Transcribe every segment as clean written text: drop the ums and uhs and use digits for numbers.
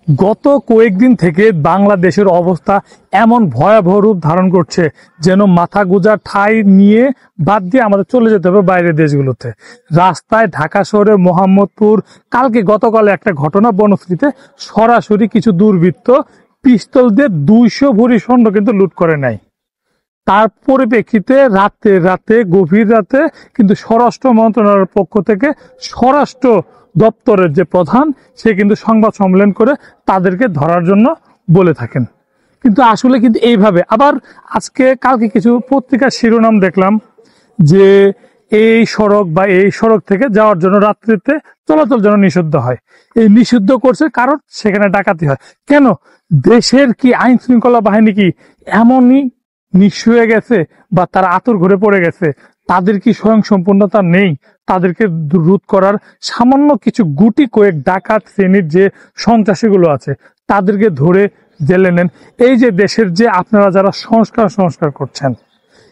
গত কয়েকদিন থেকে বাংলাদেশের অবস্থা এমন ভয়াবহ রূপ ধারণ করছে যেন মাথা গোঁজার ঠাঁই নিয়ে বাদ দিয়ে আমাদের চলে যেতে হবে বাইরের দেশগুলোতে। রাস্তায় ঢাকা শহরের মোহাম্মদপুর গতকাল একটা ঘটনা, বনশ্রীতে সরাসরি কিছু দুর্বৃত্ত পিস্তল দিয়ে 200 ভরি স্বর্ণ কিন্তু লুট করে নেয়। তার পরিপ্রেক্ষিতে গভীর রাতে কিন্তু স্বরাষ্ট্র মন্ত্রণালয়ের পক্ষ থেকে স্বরাষ্ট্র দপ্তরের যে প্রধান, সে কিন্তু সংবাদ সম্মেলন করে তাদেরকে ধরার জন্য বলে থাকেন। কিন্তু আসলে কিন্তু এইভাবে আবার কালকে কিছু পত্রিকার শিরোনাম দেখলাম যে এই সড়ক থেকে যাওয়ার জন্য রাত্রিতে চলাচল যেন নিষিদ্ধ হয়। এই নিষিদ্ধ করছে কারণ সেখানে ডাকাতি হয়। কেন? দেশের কি আইন শৃঙ্খলা বাহিনী কি এমনই নিঃস্ব হয়ে গেছে বা তারা আতর ঘুরে পড়ে গেছে? তাদের কি স্বয়ং সম্পূর্ণতা নেই? তাদেরকে রোধ করার সামান্য কিছু গুটি কয়েক ডাকাত শ্রেণীর যে সন্ত্রাসীগুলো আছে তাদেরকে ধরে জেলে নেন। এই যে দেশের যে আপনারা যারা সংস্কার করছেন,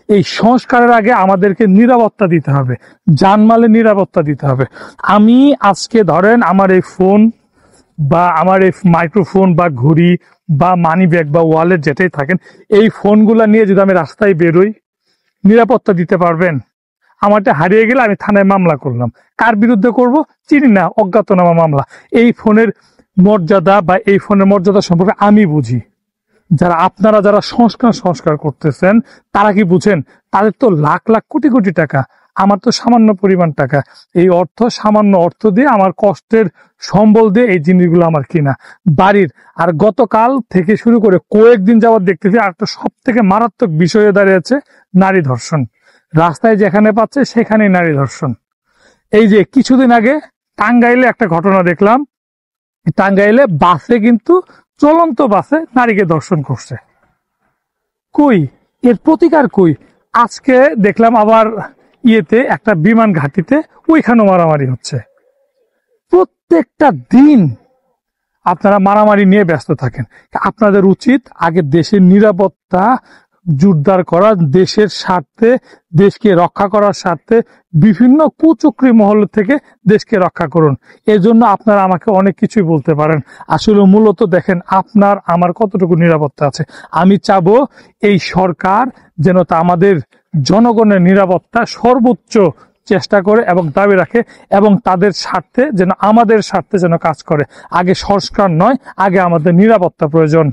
এই সংস্কারের আগে আমাদেরকে নিরাপত্তা দিতে হবে, জানমালের নিরাপত্তা দিতে হবে। আমি আজকে ধরেন আমার এই ফোন বা আমার এই মাইক্রোফোন বা ঘড়ি বা মানি ব্যাগ বা ওয়ালেট যেটাই থাকেন, এই ফোনগুলা নিয়ে যদি আমি রাস্তায় বেরোই, নিরাপত্তা দিতে পারবেন? আমারটা হারিয়ে গেলে আমি থানায় মামলা করলাম, কার বিরুদ্ধে করব? চিনি না, অজ্ঞাতনামা মামলা। এই ফোনের মর্যাদা সম্পর্কে আমি বুঝি। আপনারা যারা সংস্কার করতেছেন তারা কি বুঝেন? তাদের তো লাখ লাখ কোটি কোটি টাকা, আমার তো সামান্য পরিমাণ টাকা। এই সামান্য অর্থ দিয়ে আমার কষ্টের সম্বল দিয়ে এই জিনিসগুলো আমার কিনা বাড়ির। আর গতকাল থেকে শুরু করে কয়েকদিন যাবত দেখতেছি একটা সব থেকে মারাত্মক বিষয় দাঁড়িয়েছে নারী ধর্ষণ। রাস্তায় যেখানে পাচ্ছে সেখানেই নারী ধর্ষণ। এই যে কিছুদিন আগে টাঙ্গাইলে একটা ঘটনা দেখলাম, টাঙ্গাইলে বাসে কিন্তু চলন্ত বাসে নারীকে ধর্ষণ করছে। কই এর প্রতিকার? কই? আজকে দেখলাম আবার একটা বিমান ঘাঁটিতে ওইখানেও মারামারি হচ্ছে। প্রত্যেকটা দিন আপনারা মারামারি নিয়ে ব্যস্ত থাকেন। আপনাদের উচিত আগে দেশের নিরাপত্তা জোরদার করা, দেশের স্বার্থে, দেশকে রক্ষা করার স্বার্থে বিভিন্ন কুচক্রী মহল থেকে দেশকে রক্ষা করুন। এজন্য আপনারা আমাকে অনেক কিছুই বলতে পারেন। আসলে মূলত দেখেন আপনার আমার কতটুকু নিরাপত্তা আছে। আমি চাবো এই সরকার যেন তা আমাদের জনগণের নিরাপত্তা সর্বোচ্চ চেষ্টা করে এবং দাবি রাখে, এবং তাদের স্বার্থে যেন, আমাদের স্বার্থে যেন কাজ করে। আগে সংস্কার নয়, আগে আমাদের নিরাপত্তা প্রয়োজন।